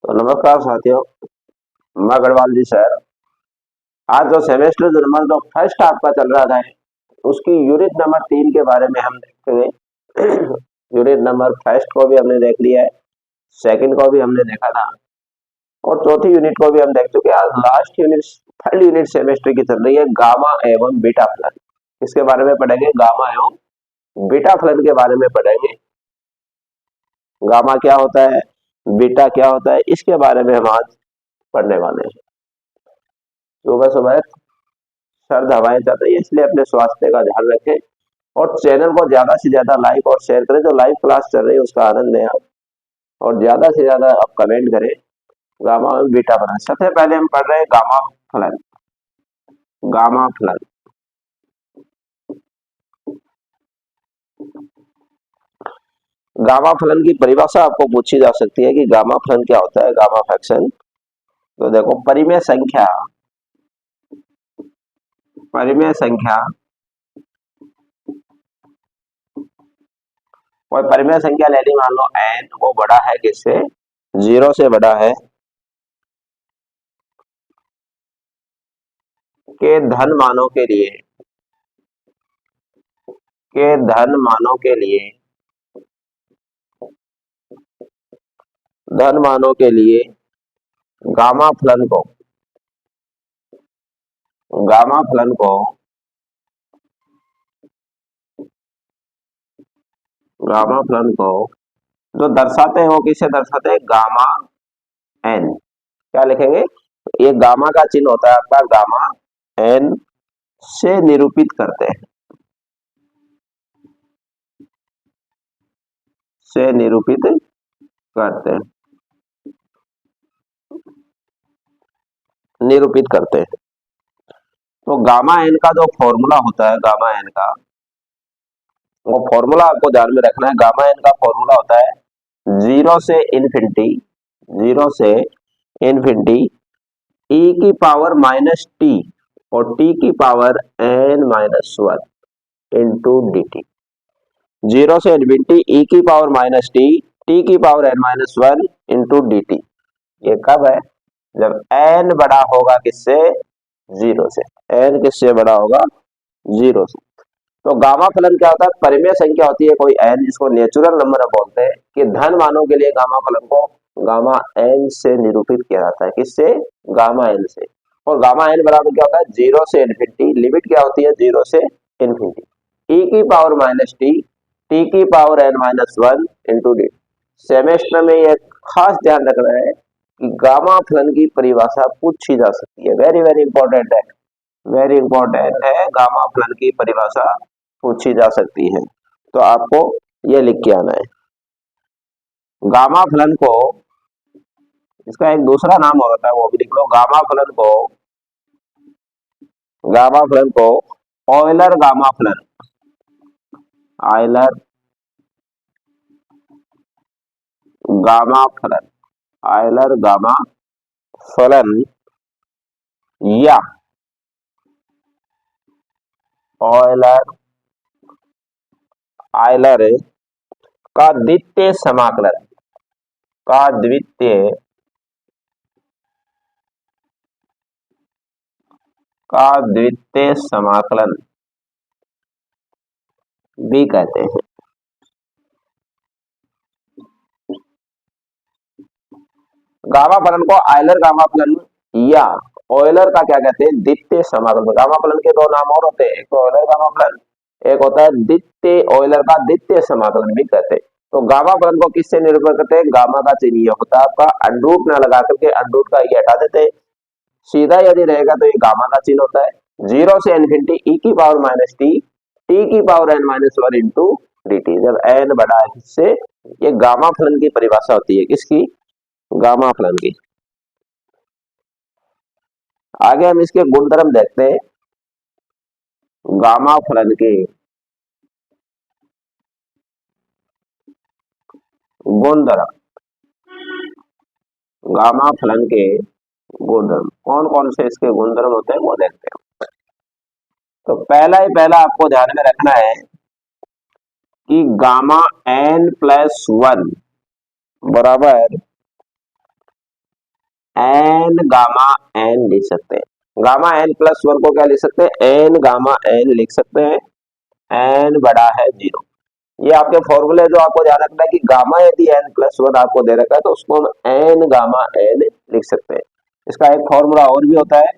तो नमस्कार साथियों, मैं अग्रवाल जी सर। आज जो सेमेस्टर जो नंबर जो फर्स्ट आपका चल रहा था उसकी यूनिट नंबर 3 के बारे में हम देखेंगे। यूनिट नंबर फर्स्ट को भी हमने देख लिया है, सेकंड को भी हमने देखा था और चौथी यूनिट को भी हम देख चुके हैं। आज last unit, third unit semester की चल रही है, गामा एवं बीटा फलन। इसके बारे में पढ़ेंगे, गामा एवं बीटा फलन के बारे में पढ़ेंगे। गामा क्या होता है, बीटा क्या होता है, इसके बारे में हम आज पढ़ने वाले हैं। सुबह सुबह सर्द हवाएं चल रही है, इसलिए अपने स्वास्थ्य का ध्यान रखें और चैनल को ज्यादा से ज्यादा लाइक और शेयर करें। जो लाइव क्लास चल रही है उसका आनंद लें आप, और ज्यादा से ज्यादा आप कमेंट करें। गामा और बीटा फलन, सबसे पहले हम पढ़ रहे हैं गामा फलन। गामा फलन, गामा फलन की परिभाषा आपको पूछी जा सकती है कि गामा फलन क्या होता है, गामा फंक्शन। तो देखो, परिमेय संख्या, परिमेय संख्या और परिमेय संख्या ले ली, मान लो n, वो बड़ा है किससे, 0 से बड़ा है, के धन मानों के लिए, के धन मानों के लिए, धन मानों के लिए गामा फलन को, गामा फलन को, गामा फलन को जो दर्शाते हैं वो किससे दर्शाते हैं, गामा एन। क्या लिखेंगे, ये गामा का चिन्ह होता है आपका, गामा एन से निरूपित करते हैं, से निरूपित करते हैं, निरूपित करते हैं। तो गामा एन का जो फॉर्मूला होता है, गामा एन का वो फॉर्मूला आपको ध्यान में रखना है। गामा एन का फॉर्मूला होता है 0 से इन्फिनिटी, 0 से इन्फिनिटी e की पावर माइनस टी और t की power n minus 1 into d T. 0 से इन्फिनिटी e की पावर माइनस टी, t की power n minus 1 into d T. ये कब है, जब n बड़ा होगा किससे, 0 से। n किससे बड़ा होगा, 0 से। तो गामा फलन क्या होता है, परिमेय संख्या होती है कोई n, जिसको नेचुरल नंबर बोलते हैं, कि धन मानों के लिए गामा फलन को गामा n से निरूपित किया जाता है। किससे, गामा n से। और गामा n बराबर क्या होता है, 0 से इन्फिनिटी, लिमिट क्या होती है, 0 से इन्फिनिटी, e की पावर माइनस टी, t की power n minus 1 into D. Semester में यह खास ध्यान रखना है कि गामा फलन की परिभाषा पूछी जा सकती है। वेरी वेरी इंपॉर्टेंट है, वेरी इंपॉर्टेंट है, गामा फलन की परिभाषा पूछी जा सकती है। तो आपको ये लिख के आना है। गामा फलन को, इसका एक दूसरा नाम होता है, वो भी लिख लो। गामा फलन को, गामा फलन को ऑयलर गामा फलन, ऑयलर गामा फलन, ऑयलर गामा फलन या ऑयलर, ऑयलर का द्वितीय समाकलन, का द्वितीय, का द्वितीय समाकलन भी कहते हैं। गामा फलन को ऑयलर गामा फलन या ऑयलर का क्या कहते हैं, द्वितीय समाकलन। गामा फलन के दो नाम और होते हैं, एक तो ऑयलर गामा फलन, एक होता है द्वितीय, ऑयलर का द्वितीय समाकलन भी कहते हैं। तो गामा फलन को किससे निर्भर करते हैं, गामा का चिन्ह ये होता है आपका, अंडरूट न लगा करके अंडरूट का ये हटा देते हैं, सीधा यदि रहेगा तो ये गामा का चिन्ह होता है। 0 से इन्फिनिटी e की पावर माइनस टी, t की power n minus 1 into d T. जब n बड़ा है किससे, ये गामा फलन की परिभाषा होती है, किसकी, गामा फलन की। आगे हम इसके गुणधर्म देखते हैं। गामा फलन के गुणधर्म, गामा फलन के गुणधर्म, कौन कौन से इसके गुणधर्म होते हैं वो देखते हैं। तो पहला ही पहला आपको ध्यान में रखना है कि गामा n प्लस 1 बराबर एन गामा एन लिख सकते हैं। गामा एन प्लस वन को क्या लिख सकते हैं, एन गामा एन लिख सकते हैं। एन बड़ा है जीरो। ये आपके फॉर्मूले जो आपको ध्यान रखना है कि गामा यदि एन प्लस वन आपको दे रखा है तो उसको हम एन गामा एन लिख सकते हैं। इसका एक फॉर्मूला और भी होता है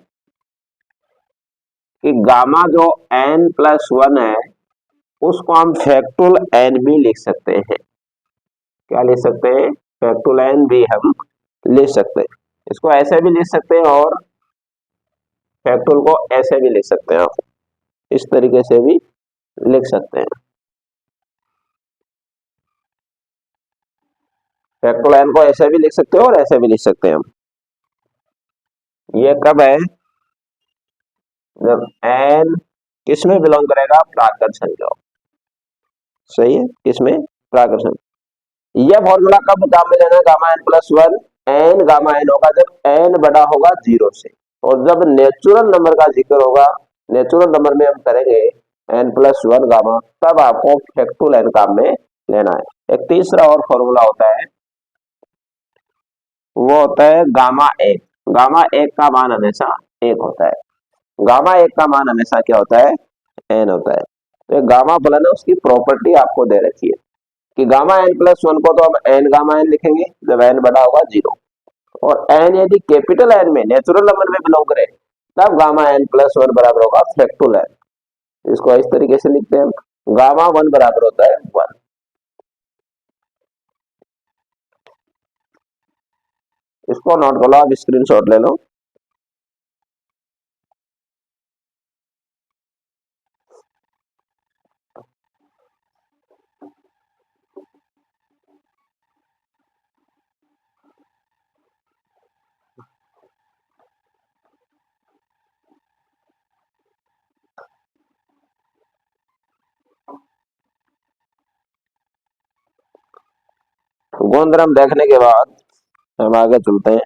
कि गामा जो एन प्लस वन है उसको हम फैक्टोरियल एन भी लिख सकते हैं। क्या लिख सकते हैं, फैक्टोरियल एन भी हम लिख सकते हैं। इसको ऐसे भी लिख सकते हैं और फैक्टोरियल को ऐसे भी लिख सकते हैं। आप इस तरीके से भी लिख सकते हैं। फैक्टोरियल एन को ऐसे भी लिख सकते हैं और ऐसे भी लिख सकते हैं हम। ये कब है, जब एन किस में बिलोंग करेगा, प्राकृत संख्या। सही है, किसमें, प्राकृत संख्या। यह फॉर्मूला कब काम में लेना है, gamma n plus one n gamma n होगा जब एन बड़ा होगा जीरो से। और जब नेचुरल नंबर का जिक्र होगा, नेचुरल नंबर में हम करेंगे एन प्लस वन गामा, तब आपको फैक्टोरियल एन काम में लेना है। एक तीसरा और फॉर्मूला होता है, वो होता है गामा एक। गामा एक का मान हमेशा एक होता है। गामा एक का मान हमेशा क्या होता है, एन होता है। तो गामा फलन है, उसकी प्रॉपर्टी आपको दे रखी है कि गामा एन प्लस वन को तो हम एन गामा एन लिखेंगे जब एन बड़ा होगा जीरो। और एन यदि कैपिटल एन में नेचुरल नंबर में बिलोंग करे तब गामा एन प्लस वन बराबर होगा फैक्टोरियल एन। इसको इस तरीके से लिखते हैं, गामा वन बराबर होता है वन। इसको नोट कर लो, आप स्क्रीनशॉट ले लो। गुणधर्म देखने के बाद हम आगे चलते हैं।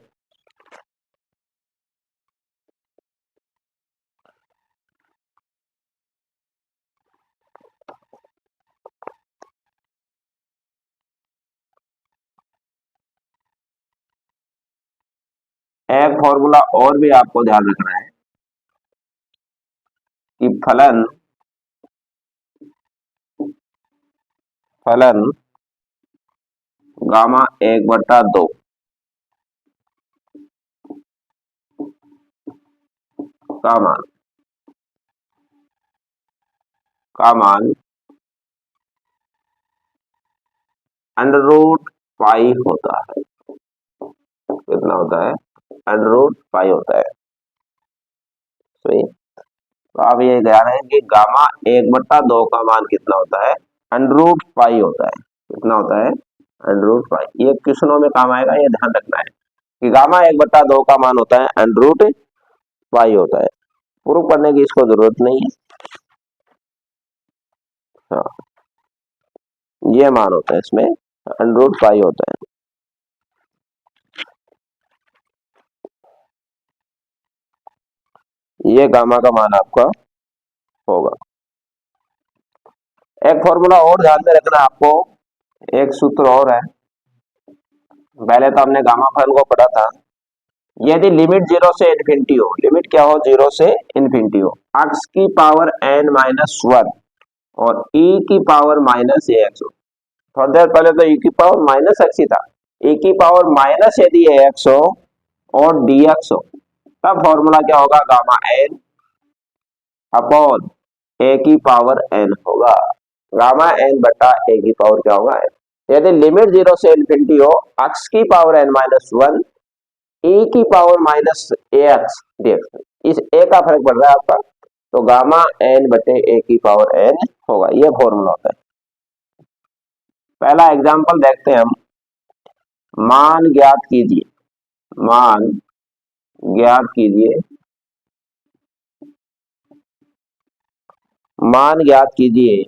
एक फॉर्मूला और भी आपको ध्यान रखना है कि फलन फलन गामा एक बटा दो का मान अंडर रूट पाई होता है। कितना होता है, अंडर रूट पाई होता है। सही। तो आप ये ध्यान है कि गामा एक बट्टा दो का मान कितना होता है, अंडर रूट पाई होता है। कितना होता है, अंडर रूट पाई। ये क्वेश्चनों में काम आएगा, ये ध्यान रखना है कि गामा एक बट्टा दो का मान होता है अंडर रूट पाई होता है। प्रूफ करने की इसको जरूरत नहीं है। हाँ, ये मान होता है, इसमें अंडर रूट पाई होता है। ये गामा का मान आपका होगा। एक फॉर्मूला और ध्यान में रखना आपको, एक सूत्र और है। पहले तो हमने गामा फलन को पढ़ा था। यदि लिमिट जीरो से इन्फिनिटी हो, लिमिट क्या हो, जीरो से इन्फिनिटी हो, एक्स की पावर एन माइनस वन और ई की पावर माइनस ए एक्स हो। थोड़ी देर पहले तो ई की पावर माइनस एक्स ही था। ई की पावर माइनस यदि ए एक्स हो और डी एक्स हो, तब फॉर्मूला क्या होगा, गामा एन अपॉन ए की पावर एन होगा। गामा एन बटा ए की पावर क्या होगा, एन। यदि लिमिट जीरो से इन्फिनिटी हो, एक्स की पावर एन माइनस वन ए की power minus a x dx, इस ए का फर्क पड़ रहा है आपका, तो गामा एन बटे ए की पावर एन होगा। ये फॉर्मूला होता है। पहला एग्जांपल देखते हैं हम। मान ज्ञात कीजिए, मान ज्ञात कीजिए, मान ज्ञात कीजिए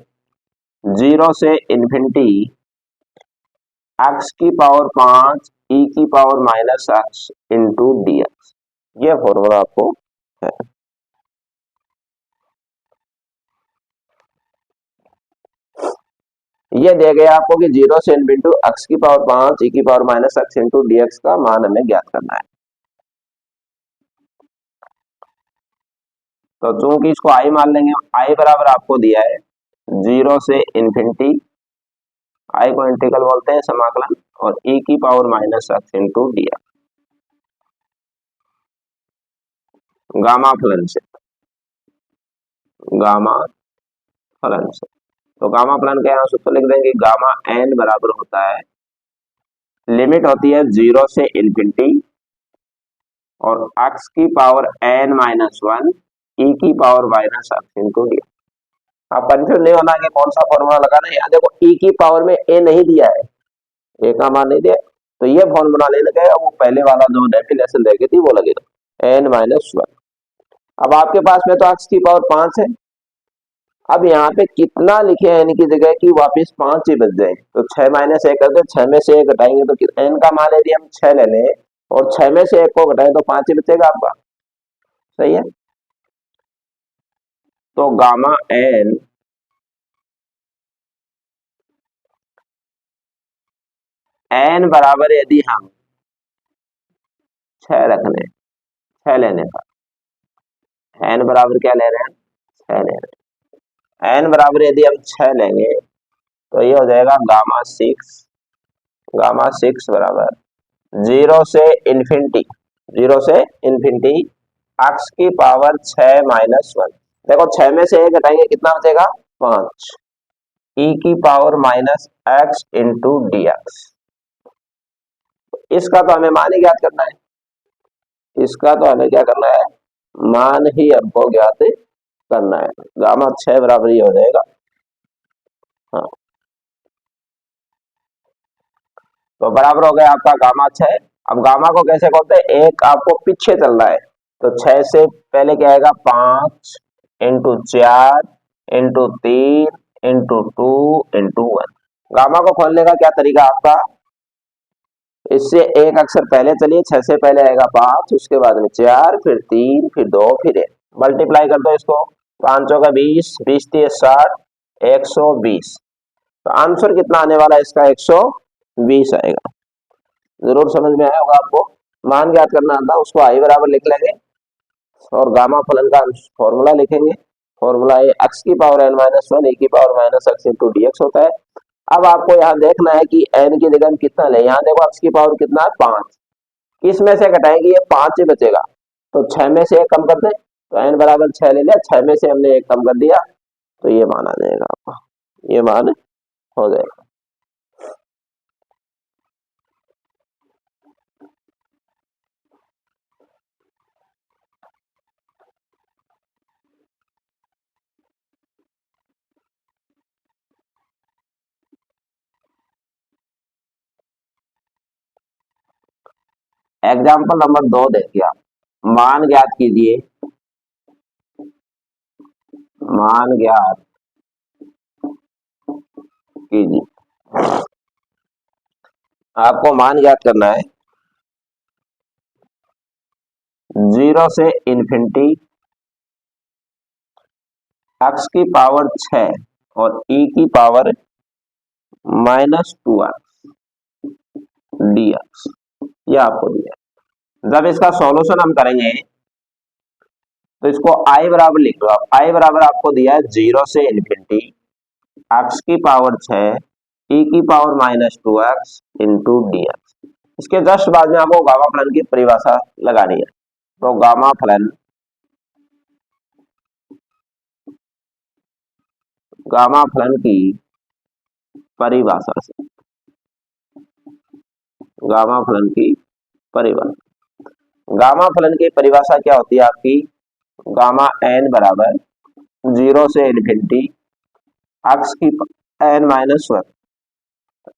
जीरो से इन्फिनिटी एक्स की पावर 5 ई की power minus x into d x. ये फॉर्मूला आपको है। ये दे गया आपको कि जीरो से इनटू एक्स की पावर 5 ई की power minus x into d x का मान हमें ज्ञात करना है। तो चूंकि इसको आई मान लेंगे, आई बराबर आपको दिया है 0 से इन्फिनिटी, आई को इंटीग्रल बोलते हैं समाकलन, और e की power minus x into D gamma फलन से, गामा फलन से। तो गामा फलन का यहाँ सूत्र लिख देंगे, गामा एन बराबर होता है, लिमिट होती है 0 से इन्फिनिटी और x की पावर n माइनस 1 e की power minus x into D. आप कंफ्यूज नहीं होना कि कौन सा फॉर्मूला लगाना है। यहाँ देखो e की पावर में a नहीं दिया है, a का मान नहीं दिया, तो ये फॉर्मूला नहीं लगेगा, वो पहले वाला जो डेफिनेशन देगी थी वो लगेगा n माइनस 1। अब आपके पास में तो x की पावर 5 है, अब यहाँ पे कितना लिखे हैं n की जगह की वापस 5 ही बच जाए, तो 6 माइनस 1 करके 6 में से 1 घटाएंगे तो n का मान यदि हम 6 ले लें और 6 में से 1 को घटाएं तो 5 ही बचेगा आपका, सही है। तो गामा n बराबर यदि हम 6 रखने, 6 लेने पर n बराबर क्या ले रहे हैं, 6 ले रहे हैं, n बराबर यदि हम 6 लेंगे तो ये हो जाएगा गामा 6 बराबर 0 से इन्फिनिटी, 0 से इन्फिनिटी x की पावर 6 माइनस 1। देखो 6 में से 1 घटाएंगे कितना बचेगा, 5 e की power minus x into d x. इसका तो हमें मान ही ज्ञात करना है, इसका तो हमें क्या करना है, मान ही हमको ज्ञात करना है। गामा 6 बराबर ही हो जाएगा, हाँ तो बराबर हो गया आपका गामा 6। अब गामा को कैसे बोलते हैं, एक आपको पीछे चलना है, तो 6 से पहले क्या आएगा, 5 into 4 into 3 into 2 into 1। Gamma को खोलने का क्या तरीका आपका, इससे एक अक्षर पहले चलिए, 6 से पहले आएगा 5, उसके बाद में 4, फिर 3, फिर 2, फिर 1, मल्टीप्लाई कर दो इसको, 5 का 20, 20 3 60, 120। तो आंसर कितना आने वाला है इसका, 120 आएगा। जरूर समझ में आया होगा आपको। मान ज्ञात करना आता, उसको आई बराबर लिख लेंगे और गामा फलन का फॉर्मूला लिखेंगे। फॉर्मूला है x की पावर n माइनस 1 e की power minus x into d x होता है। अब आपको यहाँ देखना है कि n की जगह हम कितना ले, यहाँ देखो x की पावर कितना है, 5, किस में से घटाएंगे, ये 5 ही बचेगा, तो 6 में से 1 कम कर दें, तो n बराबर 6 ले लिया, 6 में से हमने 1 कम कर दिया, तो ये मान आ जाएगा आपका, ये मान हो जाएगा। एग्जाम्पल नंबर 2 देखिए आप, मान ज्ञात कीजिए, मान ज्ञात कीजिए, आपको मान ज्ञात करना है 0 से इन्फिनिटी x की पावर 6 और e की power minus 2x D x, ये आपको दिया है। जब इसका सॉल्यूशन हम करेंगे तो इसको आई बराबर लिख लो आप, आई बराबर आपको दिया है 0 से इन्फिनिटी x की पावर 6 e की power minus 2x into d x. इसके जस्ट बाद में आपको गामा फलन की परिभाषा लगानी है, तो गामा फलन, गामा फलन की परिभाषा से, गामा फलन की परिभाषा, गामा फलन की परिभाषा क्या होती है आपकी, गामा एन बराबर 0 से इन्फिनिटी एक्स की एन माइनस 1।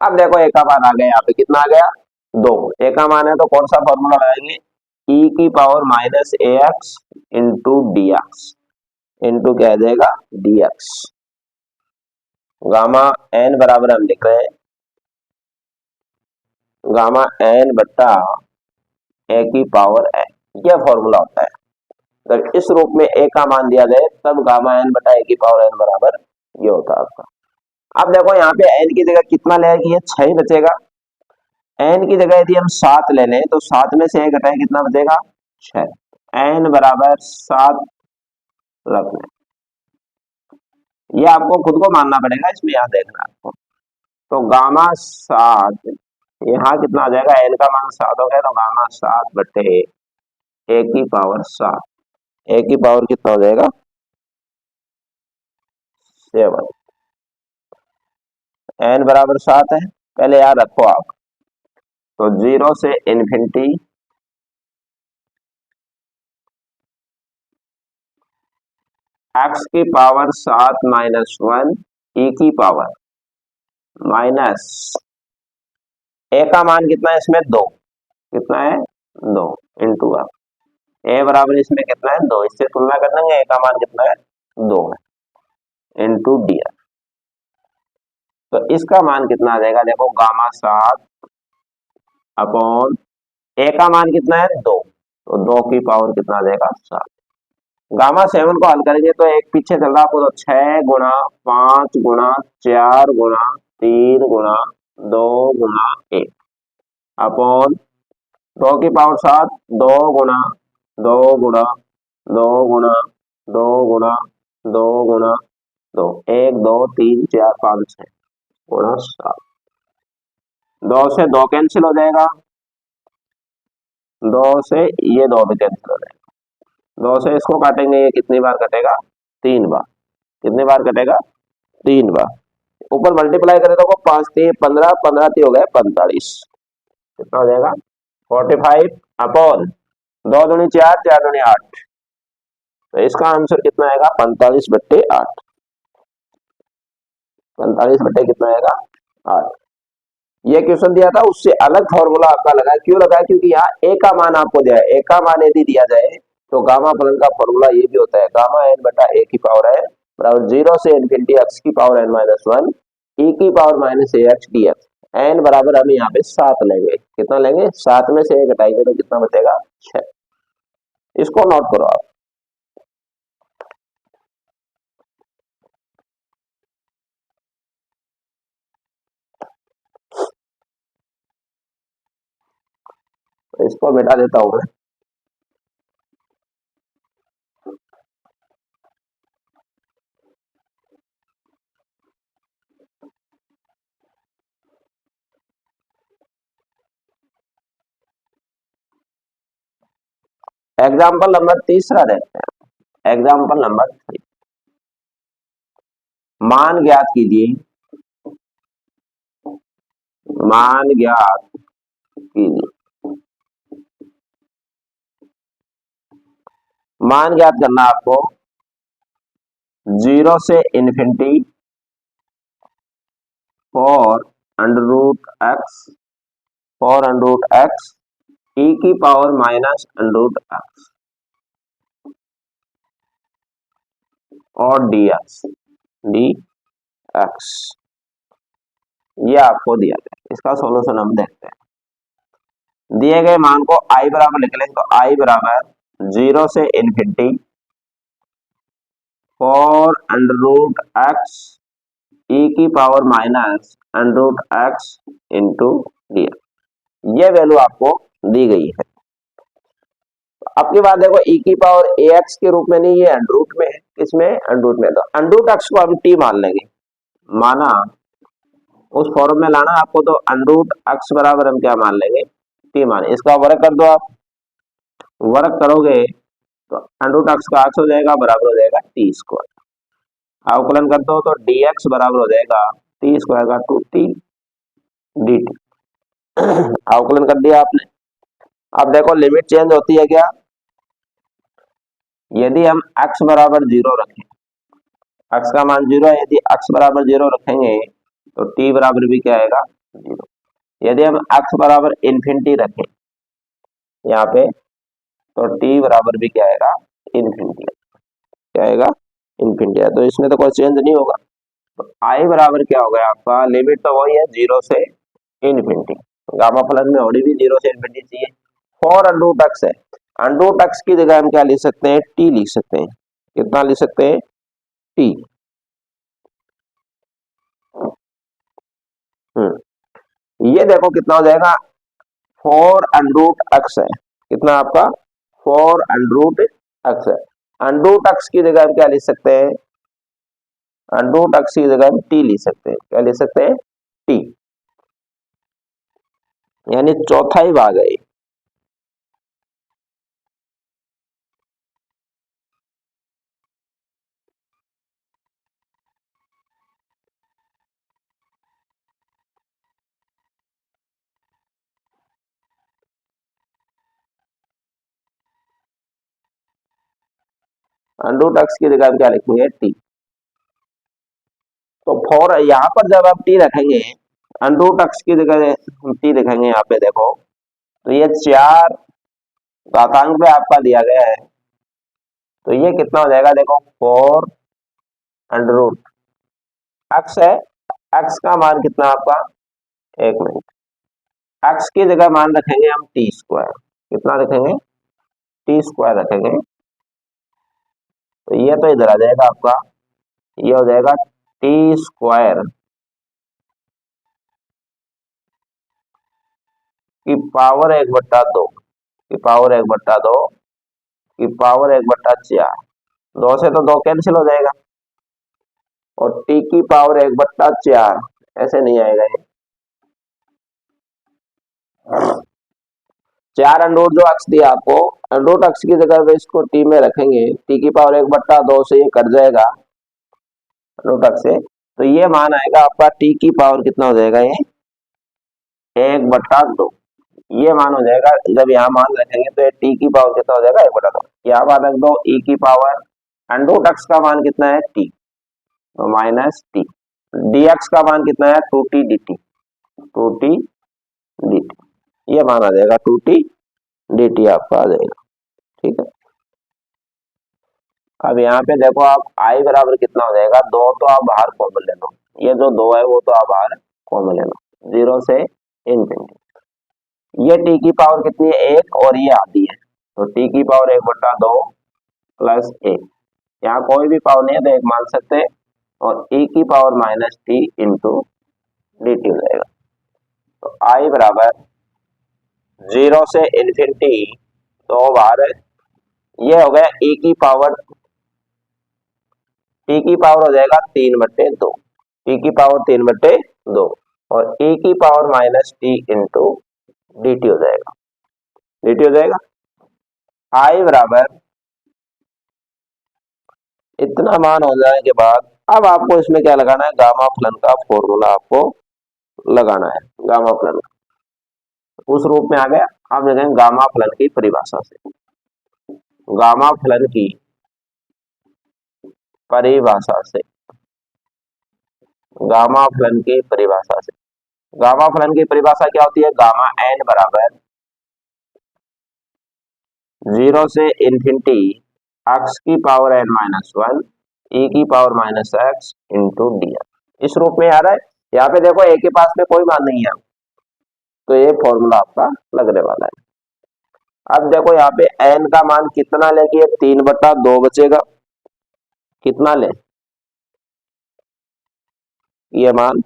अब देखो एक का मान आ गया, यहाँ पे कितना आ गया, 2, एक का मान है तो कौन सा फॉर्मूला लगाएंगे, e की power minus a x into d x, into क्या आ जाएगा, डी एक्स। गामा एन बराबर हम लिख रहे हैं गामा एन बट्टा ए की पावर एन, यह फॉर्मूला होता है। जब इस रूप में ए का मान दिया जाए तब गामा एन बटा ए की पावर एन बराबर ये होता है आपका। अब देखो यहाँ पे एन की जगह कितना लेगा, ये 6 ही बचेगा, एन की जगह यदि हम 7 ले लें तो 7 में से 1 घटाएं कितना बचेगा, 6, एन बराबर 7 रखना है। ये आपको खुद को मानना पड़ेगा, इसमें यहाँ देखना है आपको। तो गामा 7, यहाँ कितना आ जाएगा, एन का मान 7 हो गया, तो गामा 7 बटे ए की पावर 7, ए की पावर कितना हो जाएगा 7। एन बराबर 7 है, पहले याद रखो आप। तो 0 से इन्फिनिटी एक्स की पावर 7 माइनस 1 ई की पावर माइनस ए का मान कितना है इसमें 2, कितना है 2 इंटू आप ए बराबर इसमें कितना है 2, इससे तुलना कर देंगे, ए का मान कितना है 2 है इंटू डी। तो इसका मान कितना आ जाएगा, देखो गामा 7 अपॉन ए का मान कितना है 2, तो 2 की पावर कितना आ जाएगा 7। गामा 7 को हल करेंगे तो एक पीछे चल रहा आपको, तो 6 गुणा 5 गुणा 4 गुणा 3 गुणा 2 गुणा 1 अपॉन 2 की पावर 7, 2 गुणा 2 गुणा 2 गुणा 2 गुणा 2 गुणा 2, 1 2 3 4 5 6 गुणा 7। 2 से 2 कैंसिल हो जाएगा, 2 से ये 2 भी कैंसिल हो जाएगा, 2 से इसको काटेंगे, ये कितनी बार कटेगा 3 बार, कितनी बार कटेगा 3 बार। ऊपर मल्टीप्लाई करें तो 5 3 15, 15 3 हो गए 45, कितना हो जाएगा 45 अपॉन 2 दूनी 4 4 दूनी 8, तो इसका आंसर कितना आएगा 45 बट्टे 8, 45 बट्टे कितना आएगा 8। ये क्वेश्चन दिया था, उससे अलग फॉर्मूला आपका लगा, क्यों लगा, क्योंकि यहाँ ए का मान आपको दिया है, ए का मान यदि दिया जाए तो गामा फलन का फॉर्मूला ये भी होता है, गामा एन बटा ए की पावर एन बराबर 0 से इनफिनिटी एक्स की पावर एन माइनस 1 ई की power minus a x D x. N बराबर हम यहाँ पे 7 लेंगे, कितना लेंगे 7 में से 1 घटाएंगे तो कितना बचेगा 6, इसको नोट करो आप। तो इसको मिटा देता हूं मैं। एग्जाम्पल नंबर तीसरा देखते हैं, एग्जाम्पल नंबर 3। मान ज्ञात कीजिए, मान ज्ञात कीजिए, मान ज्ञात करना आपको 0 से infinity for under root x e की power minus under root x और डी एक्स, ये आपको दिया गया। इसका सॉल्यूशन हम देखते हैं। दिए गए मान को आई बराबर लिख लें, तो आई बराबर 0 से infinity for under root x e की power minus under root x into d, ये वैल्यू आपको दी गई है। अब की बात देखो, ई की पावर ए एक्स के रूप में नहीं, ये अंडर रूट में है, किसमें अंडर रूट में, तो अंडर रूट एक्स को हम टी मान लेंगे, माना उस फॉर्म में लाना आपको, तो अंडर रूट एक्स बराबर हम क्या मान लेंगे टी मान। इसका वर्क कर दो आप, वर्क करोगे तो अंडर रूट एक्स का एक्स हो जाएगा, बराबर हो जाएगा टी स्क्वायर। अवकलन कर दो तो डी एक्स बराबर हो जाएगा टी स्क्वायर का 2t dt। अवकलन कर दिया आपने। अब देखो लिमिट चेंज होती है क्या, यदि हम x बराबर 0 रखें, x का मान 0 है, यदि x बराबर 0 रखेंगे तो t बराबर भी क्या आएगा 0। यदि हम x बराबर इन्फिनिटी रखें यहाँ पे, तो t बराबर भी क्या आएगा इन्फिनिटी, क्या आएगा इन्फिनिटी है, तो इसमें तो कोई चेंज नहीं होगा। तो i बराबर क्या हो गया आपका, लिमिट तो वही है 0 से इन्फिनिटी, गामा फलन में ओडी भी 0 से इन्फिनिटी चाहिए। फॉर अंडर रूट एक्स है, अंडर रूट एक्स की जगह हम क्या लिख सकते हैं टी लिख सकते हैं, कितना लिख सकते हैं टी। ये देखो कितना हो जाएगा, 4 अंडर रूट एक्स है, कितना आपका 4 अंडर रूट एक्स है। अंडरूट एक्स की जगह हम क्या लिख सकते हैं, अंडरूट एक्स की जगह हम टी लिख सकते हैं। क्या लिख सकते हैं, टी, यानी चौथा ही भाग है। अंडरूट एक्स की जगह हम क्या लिखेंगे, टी। तो फॉर यहाँ पर जब आप टी रखेंगे, अंडरूट एक्स की जगह हम टी लिखेंगे, यहाँ पे देखो तो ये 4 घातांक पे आपका दिया गया है, तो ये कितना हो जाएगा, देखो 4 अंडरूट एक्स है। एक्स का मान कितना आपका, 1 मिनट, एक्स की जगह मान रखेंगे हम टी स्क्वायर। कितना रखेंगे, टी स्क्वायर रखेंगे। तो ये तो इधर आ जाएगा आपका, ये हो जाएगा टी स्क्वायर की पावर 1/2 की पावर 1/2 की पावर 1/4। 2 से तो 2 कैंसिल हो जाएगा, और टी की पावर 1/4 ऐसे नहीं आएगा ये। 4 अंडरूट जो अक्स दिया आपको, अंडरूट अक्स की जगह पे इसको टी में रखेंगे, टी की पावर 1/2 से ये कट जाएगा अंडरूट अक्स से, तो ये मान आएगा आपका टी की पावर कितना हो जाएगा, ये 1/2। ये मान हो जाएगा, जब यहाँ मान रखेंगे तो ये टी की पावर कितना हो जाएगा, 1/2। यहाँ मान रख दो ई की पावर, अंडरूट अक्स का मान कितना है, टी, तो माइनस टी, dx का मान कितना है, 2t dt, 2t dt, ये मान आ जाएगा 2t dt आपका आ जाएगा। ठीक है, अब यहाँ पे देखो आप i बराबर कितना हो जाएगा, 2 तो आप बाहर कॉमन ले लो, ये जो 2 है वो तो आप बाहर कॉमन ले लो, 0 से इनफिनिटी। ये t की पावर कितनी है, 1, और ये आधी है, तो t की पावर 1/2 प्लस 1, यहाँ कोई भी पावर नहीं है तो 1 मान सकते हैं, और e की power minus t into d T हो जाएगा। तो i बराबर 0 से इन्फिनिटी, तो बाहर है, ये हो गया e की पावर, t की पावर हो जाएगा 3/2, t की पावर 3/2, और e की power minus t into d T हो जाएगा, डी टी हो जाएगा। i बराबर इतना मान हो जाने के बाद अब आपको इसमें क्या लगाना है, गामा फलन का फॉर्मूला आपको लगाना है। गामा फलन उस रूप में आ गया, अब देखें गामा फलन की परिभाषा से, गामा फलन की परिभाषा से, गामा फलन की परिभाषा से, गामा फलन की परिभाषा क्या होती है, गामा एन बराबर 0 से इन्फिनिटी एक्स की पावर एन माइनस 1 ई की power minus x into D. इस रूप में आ रहा है। यहाँ पे देखो ए के पास में कोई मान नहीं है, तो ये फॉर्मूला आपका लगने वाला है। अब देखो यहाँ पे एन का मान कितना लेके 3/2 बचेगा, कितना ले, ये मान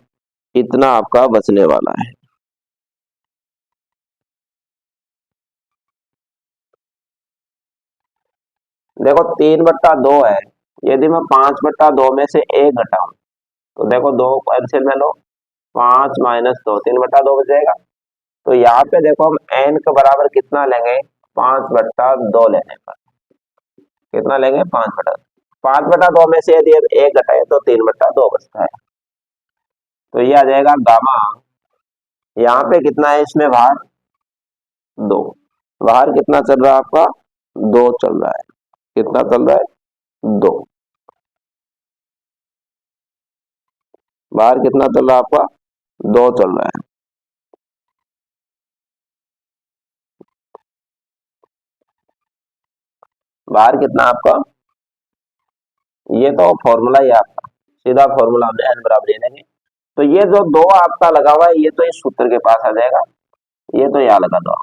इतना आपका बचने वाला है। देखो 3/2 है, यदि मैं 5/2 में से 1 घटाऊं तो देखो 2 कैंसिल में लो, 5 माइनस 2, 3/2 बचेगा। तो यहाँ पे देखो हम n के बराबर कितना लेंगे, 5/2 लेने पर कितना लेंगे, 5/2 में से यदि हम 1 घटाए तो 3/2 बचता है। तो ये आ जाएगा गामा, यहाँ पे कितना है इसमें भार, 2, बाहर कितना चल रहा है आपका, 2 चल रहा है, कितना चल रहा है, 2, बाहर कितना चल रहा है आपका, 2 चल रहा है। बाहर कितना आपका, ये तो फॉर्मूला ही आपका सीधा फॉर्मूला हमने एन बराबर ले लेंगे। तो ये जो 2 आपका लगा हुआ है, ये तो इस सूत्र के पास आ जाएगा, ये तो यहाँ लगा दो,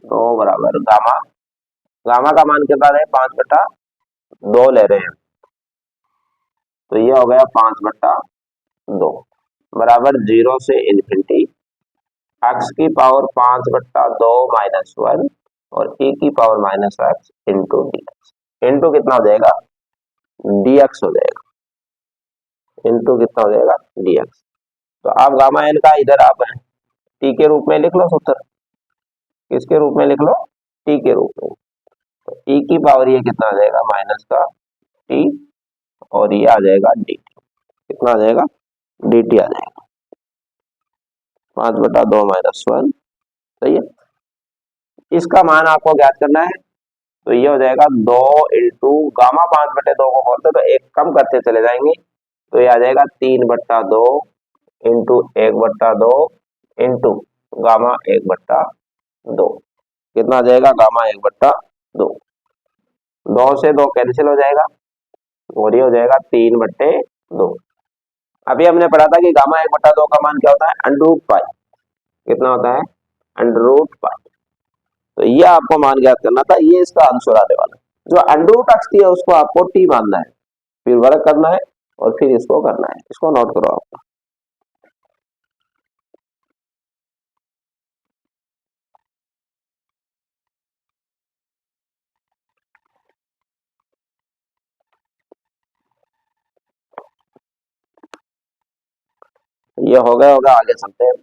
2 बराबर गामा, गामा का मान कितना है, 5/2 ले रहे हैं, तो ये हो गया 5/2 बराबर 0 से इन्फिनिटी एक्स की पावर 5/2 माइनस 1 और e की power minus x into d x. Into कितना हो जाएगा, dx हो जाएगा, इंटू कितना हो जाएगा, dx। तो आप गामा एन का इधर आप टी के रूप में लिख लो सूत्र, किसके रूप में लिख लो, टी के रूप में। तो e की पावर ये कितना आ जाएगा, माइनस का टी, और ये आ जाएगा डी टी, कितना आ जाएगा, डी टी आ जाएगा, 5/2 माइनस 1। सही है, इसका मान आपको ज्ञात करना है। तो ये हो जाएगा 2 इंटू गामा 5/2 को बोलते तो एक कम करते चले जाएंगे, तो ये आ जाएगा 3/2 इंटू 1/2 इंटू गामा 1/2, कितना आ जाएगा, गामा 1/2, 2 से 2 कैंसिल हो जाएगा और ये हो जाएगा 3/2। अभी हमने पढ़ा था कि गामा 1/2 का मान क्या होता है, अंडर पाई, कितना होता है, अंडर पाई। तो ये आपको मान ज्ञात करना था, ये इसका आंसर आने वाला है। जो अंडर रूट अक्ष है उसको आपको टी मानना है, फिर वर्क करना है और फिर इसको करना है, इसको नोट करो आप। ये हो गया होगा, आगे चलते हैं।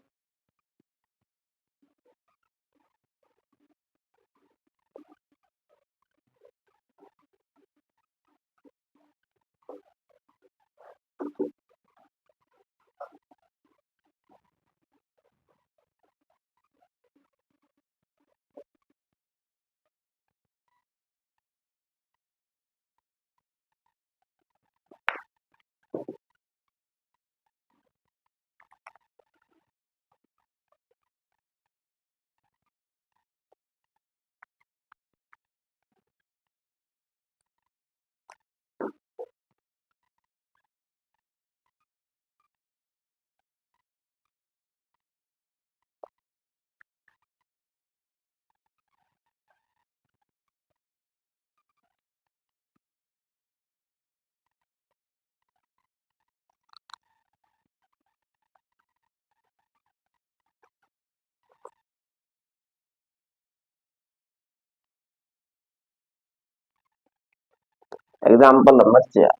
एग्जाम्पल नंबर 4,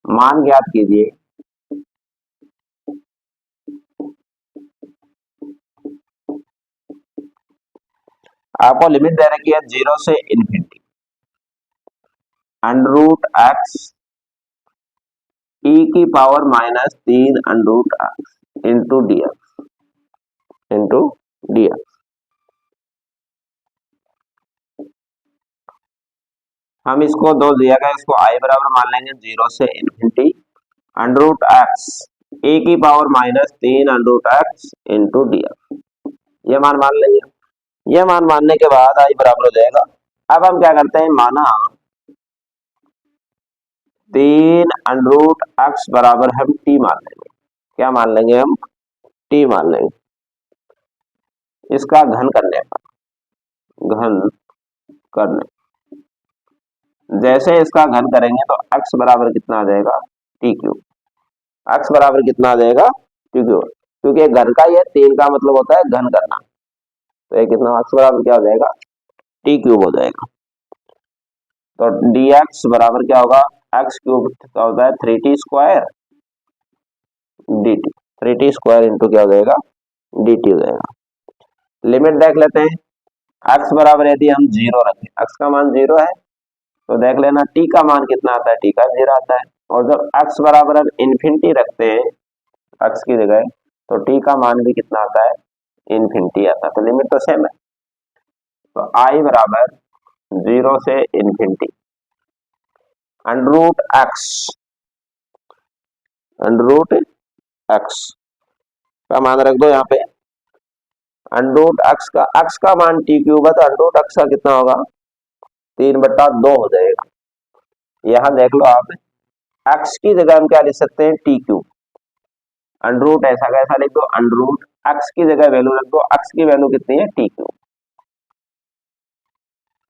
मान ज्ञात कीजिए आपको लिमिट दे रखी है 0 से infinity, under root x e की power -3 under root x into dx, into dx. हम इसको दो दिया गया, इसको आई बराबर मान लेंगे 0 से infinity under root x a की power -3 under root x into dx, ये मान लेंगे। ये मान मानने के बाद आई बराबर हो जाएगा। अब हम क्या करते हैं, माना 3 अंडर रूट एक्स बराबर हम टी मान लेंगे, क्या मान लेंगे हम, टी मान लेंगे। इसका घन करने पर, घन करने, जैसे इसका घन करेंगे तो x बराबर कितना आ जाएगा, टी क्यूब, x बराबर कितना आ जाएगा, टी क्यूब, क्योंकि घन का ये 3 का मतलब होता है घन करना, तो ये कितना x बराबर क्या हो जाएगा, टी क्यूब हो जाएगा। तो dx बराबर क्या होगा, x क्यूब का होता है 3t square dt, 3t square into क्या हो जाएगा, dt हो जाएगा। लिमिट देख लेते हैं, x बराबर यदि हम 0 रखें, x का मान 0 है तो देख लेना t का मान कितना आता है, t का 0 आता है। और जब x बराबर हम इन्फिनिटी रखते हैं x की जगह, तो t का मान भी कितना आता है, इन्फिनिटी आता है, तो लिमिट तो सेम है। तो i बराबर 0 से infinity under root x, under root x का मान रख दो यहाँ पे, अंडर रूट एक्स का मान टी क्यूब है तो अंडर रूट एक्स का कितना होगा, 3/2 हो जाएगा। यहाँ देख लो आप, एक्स की जगह हम क्या लिख सकते हैं, टी क्यूब, अंडर रूट ऐसा कैसा लिख दो, अंडर रूट एक्स की जगह वैल्यू रख दो, एक्स की वैल्यू कितनी है, टी क्यूब,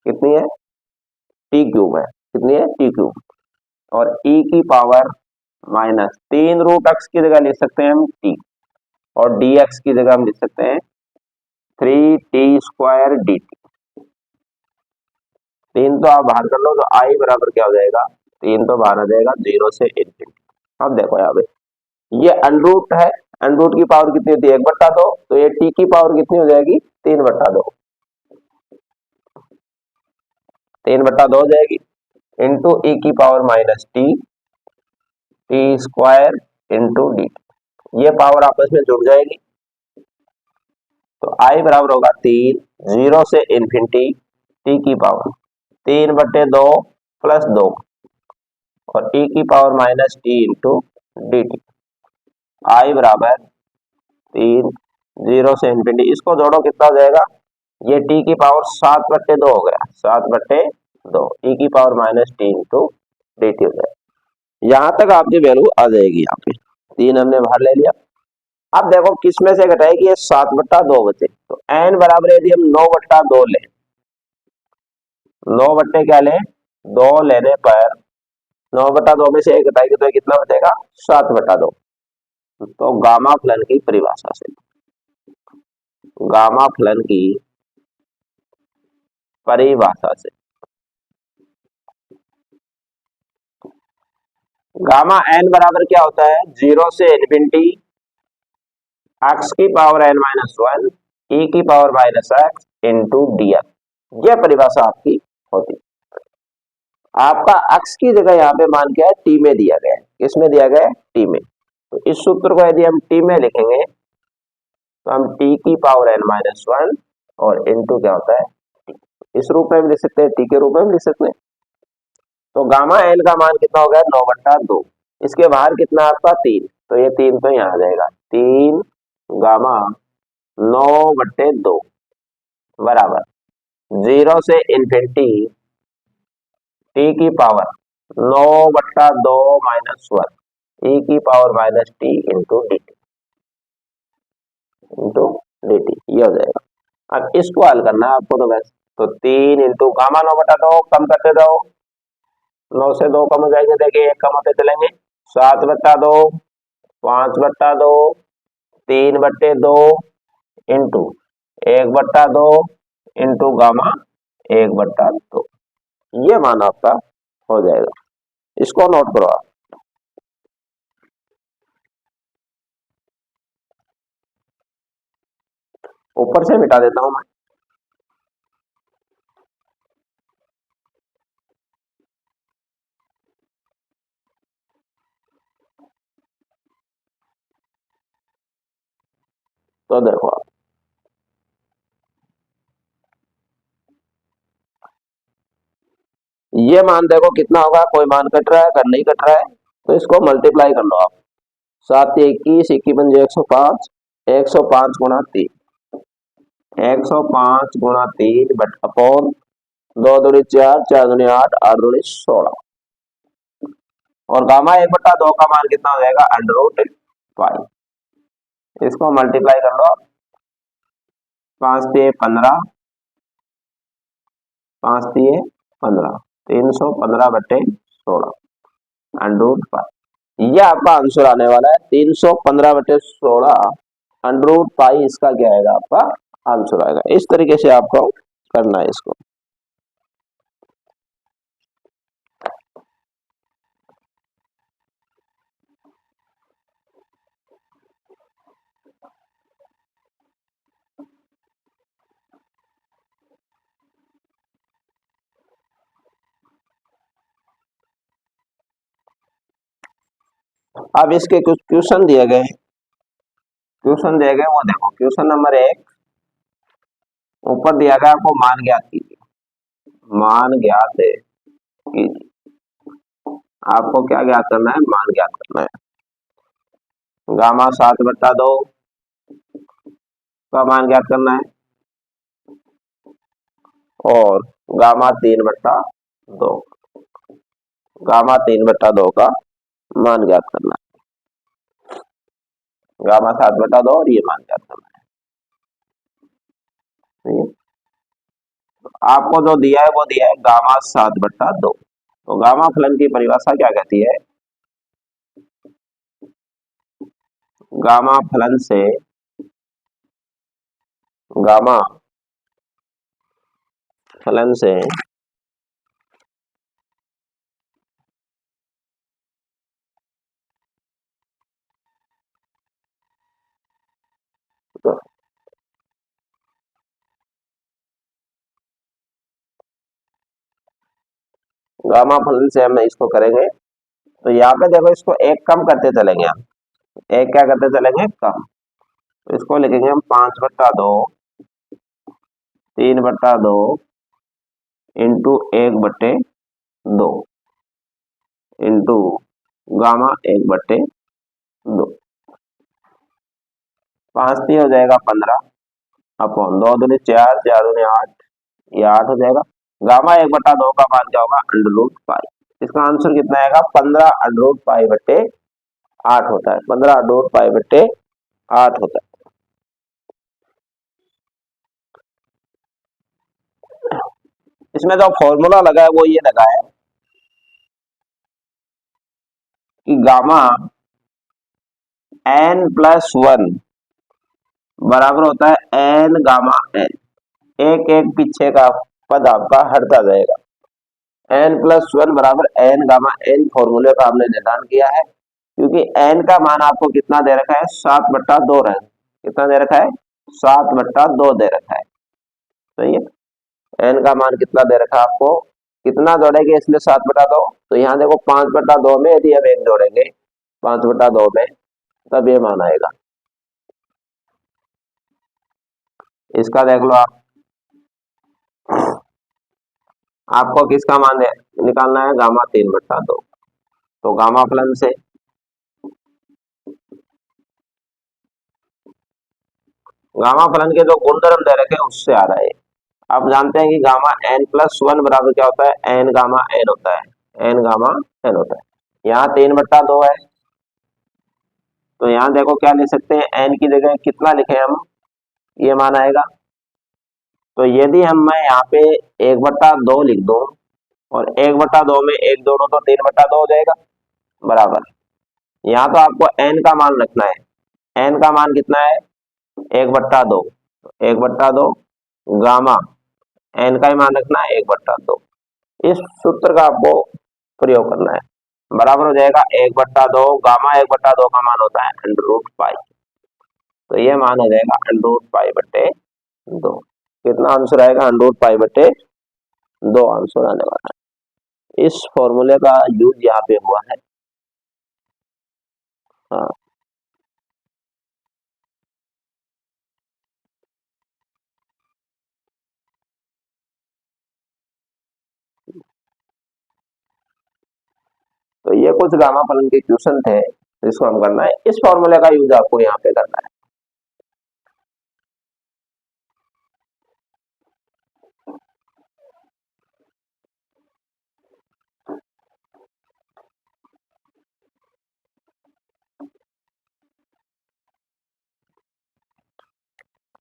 कितनी है, टी क्यूब है, कितनी है, टी क्यूब। और e की पावर -3 रूट एक्स की जगह लिख सकते हैं हम टी, और dx की जगह हम लिख सकते हैं 3t स्क्वायर dt, 3 तो आप बाहर कर लो तो आई बराबर क्या हो जाएगा, 3 तो बाहर आ जाएगा 0 से इनफिनिटी। अब देखो यहाँ पे ये अनरूट है, अनरूट की पावर कितनी होती है 1/2, तो ये टी की पावर कितनी हो जाएगी 3/2, 3/2 हो जाएगी इंटू ई की power minus T, T square into d, ये पावर आपस में जुड़ जाएगी। तो आई बराबर होगा 3, 0 से इन्फिनिटी टी की पावर 3/2 प्लस 2 और e की power minus t into d t. I बराबर 3, 0 से इन्फिनिटी, इसको जोड़ो कितना हो जाएगा, ये टी की पावर 7/2 हो गया, 7/2 e की power minus t into d T हो जाएगा। यहां तक आपकी वैल्यू आ जाएगी। यहाँ पे 3 हमने बाहर ले लिया। अब देखो किस में से घटाएगी, ये 7/2 बचे, तो n बराबर यदि हम 9/2 ले, 9 बट्टे क्या ले 2 लेने पर 9/2 में से 1 घटाएगी तो कितना बचेगा 7/2। तो गामा फलन की परिभाषा से, गामा फलन की परिभाषा से गामा n बराबर क्या होता है 0 से इन्फिनिटी x की पावर n माइनस 1 e की power minus x into dx, यह परिभाषा आपकी होती है। आपका x की जगह यहाँ पे मान क्या है t में दिया गया है, किसमें दिया गया है t में, तो इस सूत्र को यदि हम t में लिखेंगे तो हम t की पावर n माइनस 1 और इंटू क्या होता है t, इस रूप में भी लिख सकते हैं, t के रूप में भी लिख सकते हैं। तो गामा n का मान कितना हो गया 9/2, इसके बाहर कितना आपका 3, तो ये 3 तो यहाँ आ जाएगा 3 गामा 9/2 बराबर 0 से इन्फिनिटी टी की पावर 9/2 माइनस 1 e की power minus t into d T, ये हो जाएगा। अब इसको हल करना है आपको, तो बस तो 3 इंटू गामा 9/2 कम करते जाओ, 9 से 2 कम हो जाएंगे, देखिए 1 कम होते चलेंगे, 7/2 5/2 3/2 इंटू 1/2 इंटू गामा 1/2, ये मान आपका हो जाएगा। इसको नोट करो आप। ऊपर से मिटा देता हूं मैं। तो देखो आप, ये मान देखो कितना होगा, कोई मान कट रहा है अगर नहीं कट रहा है तो इसको मल्टीप्लाई कर लो आप, 7 21 21 105, 105 गुणा 3, 105 गुणा 3 बट अपॉन 2 दूनी 4 4 दूनी 8 8 दूनी 16, और गामा 1/2 का मान कितना हो जाएगा √π, इसको मल्टीप्लाई कर लो, 5 3 15 5 3 15 315/16 √π, ये आपका आंसर आने वाला है 315/16 √π, इसका क्या आएगा आपका आंसर आएगा। इस तरीके से आपको करना है इसको। अब इसके कुछ क्वेश्चन दिए गए, वो देखो क्वेश्चन नंबर 1 ऊपर दिया गया, आपको मान ज्ञात कीजिए, मान ज्ञात है कीजिए, आपको क्या ज्ञात करना है, मान ज्ञात करना है। गामा 7/2 का मान ज्ञात करना है और गामा 3/2, गामा 3/2 का मान ज्ञात करना है, गामा 7/2 और ये मान ज्ञात करना है। आपको जो दिया है वो दिया है गामा 7/2, तो गामा फलन की परिभाषा क्या कहती है, गामा फलन से, गामा फलन से गामा फलन से हम इसको करेंगे तो यहाँ पे देखो इसको एक कम करते चलेंगे हम, एक क्या करते चलेंगे कम, तो इसको लिखेंगे हम 5/2 3/2 इंटू 1/2 इंटू गामा 1/2, 5 3 हो जाएगा 15 अपॉन 2 दूनी 4 4 दूनी 8, ये 8 हो जाएगा। गामा 1/2 का मान क्या होगा √π, इसका आंसर कितना आएगा 15√π/8 होता है, 15√π/8 होता है। इसमें जो फॉर्मूला लगा है वो ये लगा है कि गामा n+1 बराबर होता है n गामा n, एक एक पीछे का पद आपका हटता जाएगा। n+1 बराबर n गामा n फॉर्मूले का हमने निर्धारण किया है, क्योंकि n का मान आपको कितना दे रखा है 7/2 कितना दे रखा है 7/2 दे रखा है, सही है। n का मान कितना दे रखा है आपको, कितना जोड़ेंगे इसमें 7/2, तो यहाँ देखो 5/2 में यदि हम 1 जोड़ेंगे 5/2 में तब ये मान आएगा, इसका देख लो आप, आपको किसका मान निकालना है गामा 3/2, तो गामा फलन से गामा फलन के जो गुणधर्म दे रखे हैं उससे आ रहा है। आप जानते हैं कि गामा n+1 बराबर क्या होता है n गामा n होता है, n गामा n होता है। यहाँ 3/2 है तो यहाँ देखो क्या लिख सकते हैं, n की जगह कितना लिखे हम, ये मान आएगा। तो यदि मैं यहाँ पे 1/2 लिख दूं और 1/2 में 1 जोड़ो तो 3/2 हो जाएगा बराबर। यहाँ तो आपको n का मान रखना है, n का मान कितना है 1/2, 1/2 गामा n का ही मान रखना है 1/2, इस सूत्र का आपको प्रयोग करना है, बराबर हो जाएगा 1/2 गामा 1/2 का मान होता है √π, तो ये मान हो जाएगा √π/2, कितना आंसर आएगा √π/2 आंसर आने वाला है। इस फॉर्मूले का यूज यहाँ पे हुआ है। हाँ, तो ये कुछ गामा फलन के क्वेश्चन थे जिसको हम करना है, इस फॉर्मूले का यूज आपको यहाँ पे करना है।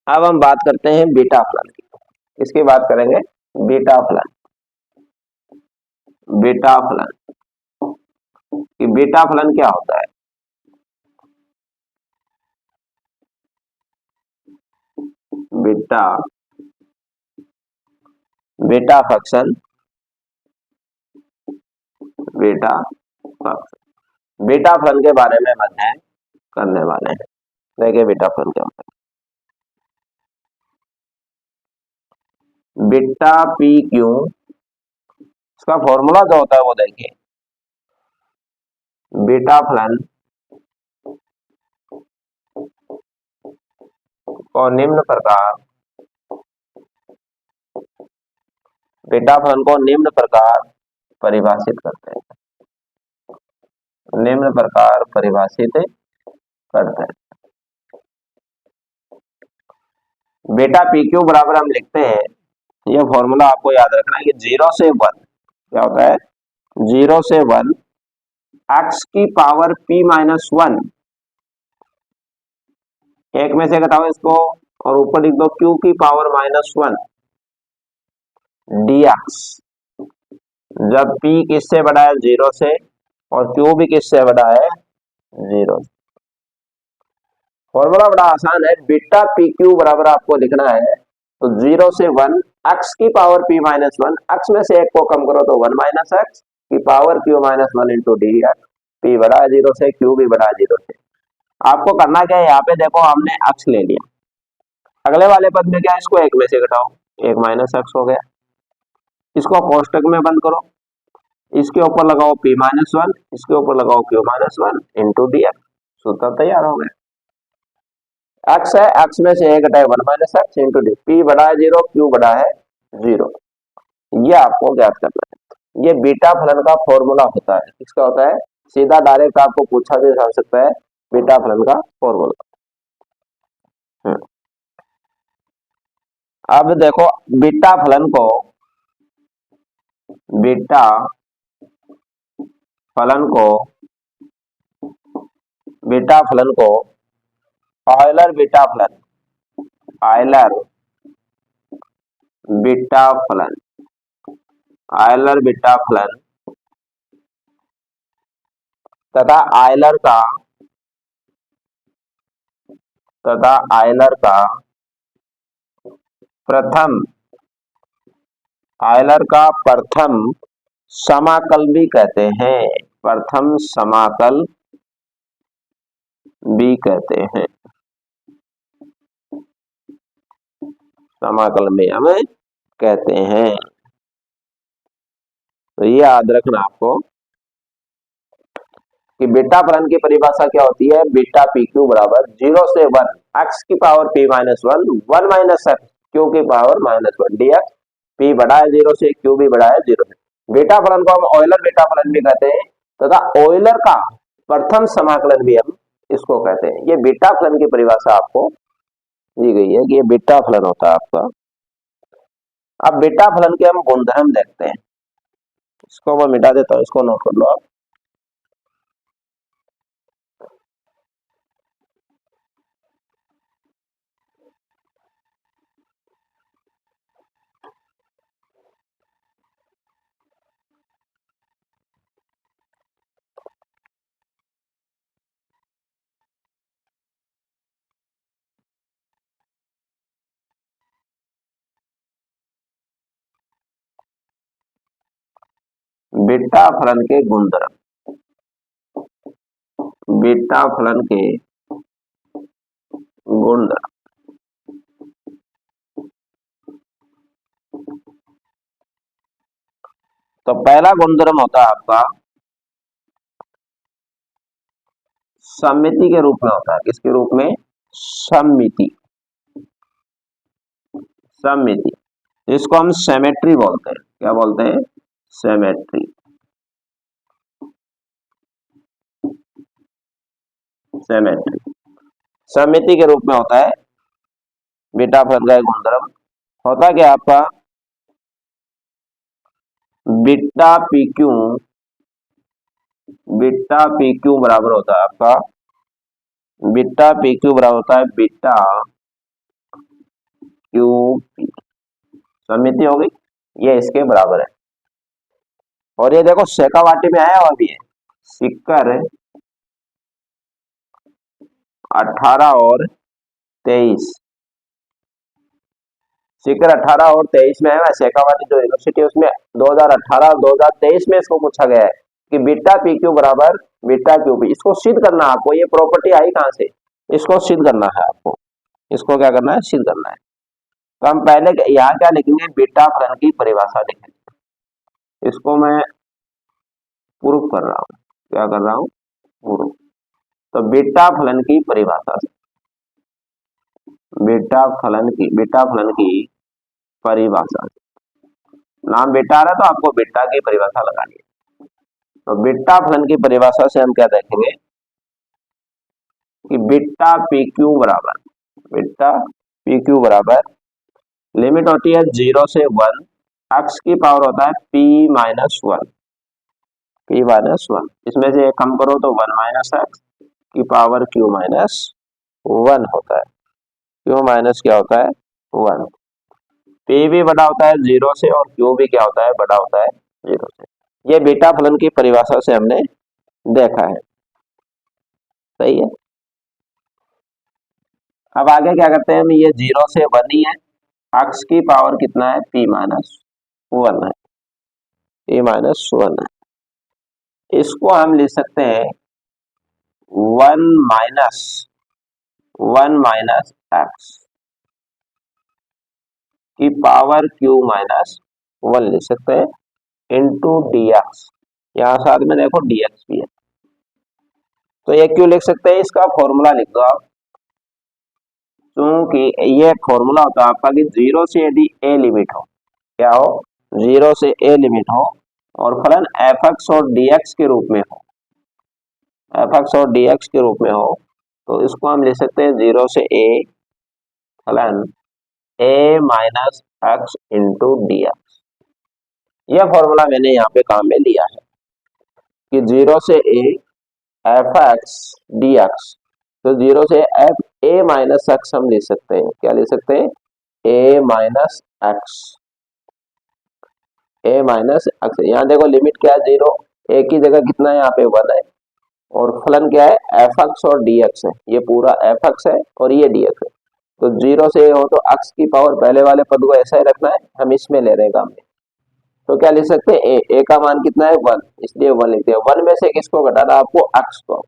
अब हम बात करते हैं बीटा फलन की, इसकी बात करेंगे बीटा फलन, बीटा फलन कि बीटा फलन क्या होता है। Beta beta function, beta function, beta फलन के बारे में हम अध्ययन करने वाले हैं। देखिए बीटा फलन क्या होता है, बीटा पी क्यू, इसका फॉर्मूला जो होता है वो देखिए, बीटा फलन को निम्न प्रकार, बीटा फलन को निम्न प्रकार परिभाषित करते हैं, निम्न प्रकार परिभाषित करते हैं। बीटा पी क्यू बराबर हम लिखते हैं, यह फॉर्मूला आपको याद रखना है कि 0 से 1 क्या होता है, 0 से 1 x की पावर p-1, एक में से घटाओ इसको और ऊपर लिख दो q की पावर -1 dx, जब p किससे बड़ा है 0 से और q भी किससे बड़ा है 0 से। फॉर्मूला बड़ा आसान है, बीटा पी क्यू बराबर आपको लिखना है तो 0 से 1 x की पावर p-1, x में से एक को कम करो तो 1 - x की power q-1 into D, p बड़ा है 0 से, q भी बड़ा है 0 से। आपको करना क्या है, यहाँ पे देखो हमने x ले लिया, अगले वाले पद में क्या है, इसको एक में से घटाओ, 1 - x हो गया, इसको कोष्टक में बंद करो, इसके ऊपर लगाओ p माइनस वन, इसके ऊपर लगाओ q minus one into d x, सूत्र तैयार हो गया। x है, x में से एक घटाए one minus x into D, p बड़ा है जीरो, q बड़ा है जीरो, ये आपको ज्ञात करना है। ये बीटा फलन का फॉर्मूला होता है। किसका होता है? सीधा डायरेक्ट आपको पूछा भी जा सकता है, बीटा फलन का फॉर्मूला। अब देखो बीटा फलन को, बीटा फलन को, बीटा फलन को ऑयलर बीटा फलन, ऑयलर बीटा फलन, ऑयलर बीटा फलन तथा ऑयलर का, तथा ऑयलर का प्रथम, ऑयलर का प्रथम समाकल भी कहते हैं, प्रथम समाकल भी कहते हैं, समाकल में हमें कहते हैं। तो ये याद रखना आपको कि बीटा फलन की परिभाषा क्या होती है, बीटा पी क्यू बराबर जीरो से वन एक्स की power p minus one, one minus x q की power minus one d x, p बड़ा है जीरो से, क्यू भी बड़ा है जीरो से। बीटा फलन को हम ऑयलर बीटा फलन भी कहते हैं तथा ऑयलर का प्रथम समाकलन भी हम इसको कहते हैं। ये बीटा फलन की परिभाषा आपको दी गई है कि ये बीटा फलन होता है आपका। अब बीटा फलन के हम गुणधर्म देखते हैं, इसको मैं मिटा देता हूं, इसको नोट कर लो आप। बीटा फलन के गुणधर्म, बीटा फलन के गुणधर्म। तो पहला गुणधर्म होता है आपका सममिति के रूप में होता है। किसके रूप में? सममिति, सममिति, इसको हम सिमेट्री बोलते हैं। क्या बोलते हैं? सिमेट्री, सिमेट्री, सममिति के रूप में होता है बीटा फलन का गुणधर्म। होता क्या आपका? Beta p Q, beta p q बराबर होता है आपका, बीटा पी क्यू बराबर होता है बीटा क्यू पी, सममिति हो गई, ये इसके बराबर है। और ये देखो शेखावाटी में आया हुआ भी है, सिक्कर 18 और 23, सिक्कर 18 और 23 में है। शेखावाटी जो यूनिवर्सिटी है उसमें 2018 और 2023 में इसको पूछा गया है कि बीटा पी क्यू बराबर बीटा क्यू पी। इसको सिद्ध करना है आपको, ये प्रॉपर्टी आई कहां से, इसको सिद्ध करना है आपको, इसको क्या करना है? सिद्ध करना है। तो हम पहले यहाँ क्या लिखेंगे? बीटा फलन की परिभाषा लिखेंगे। इसको मैं प्रूफ कर रहा हूं, क्या कर रहा हूं? प्रूफ। तो बीटा फलन की परिभाषा से, बीटा फलन की परिभाषा से, नाम बेटा आ रहा है तो आपको बीटा की परिभाषा लगानी है। तो बीटा फलन की परिभाषा से हम क्या देखेंगे कि बीटा पी क्यू बराबर, बीटा पी क्यू बराबर लिमिट होती है 0 से 1, एक्स की पावर होता है p minus one, p minus one, इसमें से एक कम करो तो 1 माइनस एक्स की पावर q माइनस वन होता है, q माइनस क्या होता है? 1। p भी बड़ा होता है 0 से और q भी क्या होता है? बड़ा होता है 0 से। ये बीटा फलन की परिभाषा से हमने देखा है, सही है। अब आगे क्या करते हैं हम? ये 0 से 1 ही है, एक्स की पावर कितना है? p माइनस वन है, p माइनस वन है। इसको हम लिख सकते हैं 1 माइनस एक्स की पावर q माइनस वन लिख सकते हैं इंटू डी एक्स, यहाँ साथ में देखो dx भी है। तो ये क्यों लिख सकते हैं, इसका फॉर्मूला लिख दो आप, क्योंकि ये फॉर्मूला होता है आपका कि 0 से यदि a लिमिट हो, क्या हो, 0 से a लिमिट हो और फलन fx और dx के रूप में हो, fx और dx के रूप में हो, तो इसको हम लिख सकते हैं 0 से a फलन a minus x into d x. यह फॉर्मूला मैंने यहाँ पे काम में लिया है कि 0 से a F x D x, तो 0 से एफ ए माइनस एक्स हम लिख सकते हैं, क्या लिख सकते हैं, ए माइनस एक्स, ए माइनस एक्स। यहाँ देखो लिमिट क्या है 0, ए की जगह कितना है यहाँ पे 1 है, और फलन क्या है एफ एक्स और डी एक्स है, ये पूरा एफ एक्स है और ये डी एक्स है। तो 0 से हो तो एक्स की पावर पहले वाले पद को ऐसा ही रखना है, हम इसमें ले रहे हैं काम में। तो क्या लिख सकते हैं, ए का मान कितना है 1, इसलिए 1 लिखते हैं। 1 में से किसको घटाना आपको, एक्स को,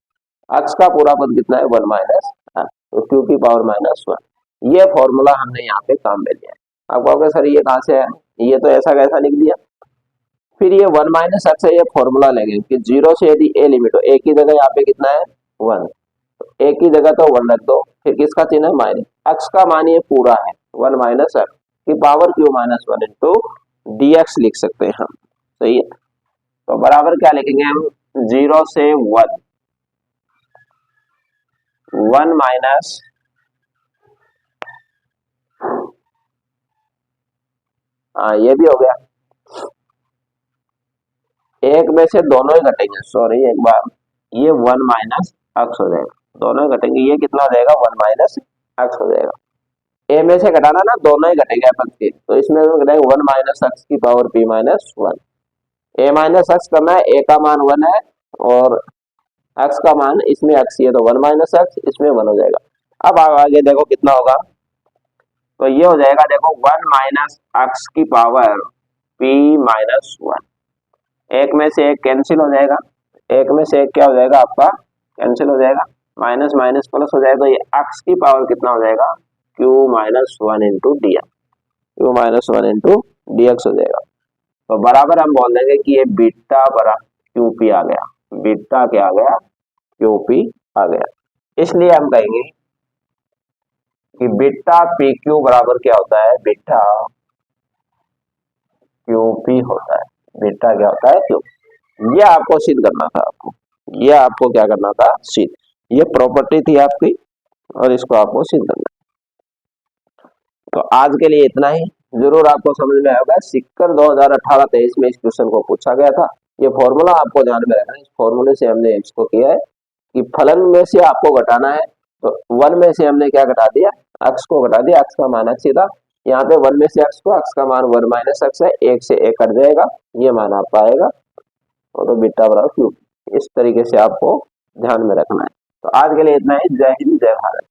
एक्स का पूरा पद कितना है 1 माइनस एक्स, तो क्यू की पावर -1। ये फॉर्मूला हमने यहाँ पे काम में लिया है। आप कहोगे सर ये कहाँ से है, ये तो ऐसा कैसा लिख दिया, फिर ये 1 माइनस एक्स है, ये फॉर्मूला लेंगे कि 0 से यदि ए लिमिट हो, ए की जगह यहाँ पे कितना है 1, ए की जगह तो 1 रख दो, फिर किसका चिन्ह है माइनस, एक्स का मान ये पूरा है 1 माइनस एक्स की power Q -1 into d x लिख सकते हैं हम, सही है। तो बराबर क्या लिखेंगे हम, 0 से 1 माइनस ये भी हो गया, एक में से दोनों ही घटेंगे, सॉरी एक बार, ये 1 माइनस एक्स हो जाएगा, दोनों ही घटेंगे, ये कितना हो जाएगा 1 माइनस एक्स हो जाएगा। ए में से घटाना ना, दोनों ही घटेंगे अपन के, तो इसमें घटाएंगे 1 माइनस एक्स की पावर p माइनस 1। ए माइनस एक्स करना है, ए का मान 1 है और एक्स का मान इसमें एक्स ही है, तो 1 माइनस एक्स, इसमें 1 हो जाएगा। अब आगे देखो कितना होगा, तो ये हो जाएगा देखो 1 माइनस एक्स की पावर p माइनस 1, एक में से एक कैंसिल हो जाएगा, एक में से एक क्या हो जाएगा आपका कैंसिल हो जाएगा, माइनस माइनस प्लस हो जाएगा, तो ये एक्स की पावर कितना हो जाएगा q minus 1 into d x, Q minus 1 into d x हो जाएगा। तो बराबर हम बोल देंगे कि ये बीटा बरा क्यूपी आ गया, बीटा क्या आ गया क्यूपी आ गया। इसलिए हम कहेंगे कि बीटा पी क्यू बराबर क्या होता है, बीटा क्यूपी होता है, बीटा क्या होता है क्यू। ये आपको सिद्ध करना था, आपको ये आपको क्या करना था सिद्ध, ये प्रॉपर्टी थी आपकी और इसको आपको सिद्ध करना। तो आज के लिए इतना ही, जरूर आपको समझ में आएगा। सिक्कर 2018-23 में इस क्वेश्चन को पूछा गया था, ये फॉर्मूला आपको ध्यान में रखना है, इस फॉर्मूले से हमने इसको किया है कि फलन में से आपको घटाना है, तो 1 में से हमने क्या घटा दिया, एक्स को घटा दिया, एक्स का मान एक्स सीधा, यहाँ पे 1 में से एक्स को, एक्स का मान 1 माइनस एक्स है, 1 से 1 कट जाएगा, ये मान आपका आएगा, तो बीटा बराबर क्यू। इस तरीके से आपको ध्यान में रखना है। तो आज के लिए इतना ही, जय हिंद जय भारत।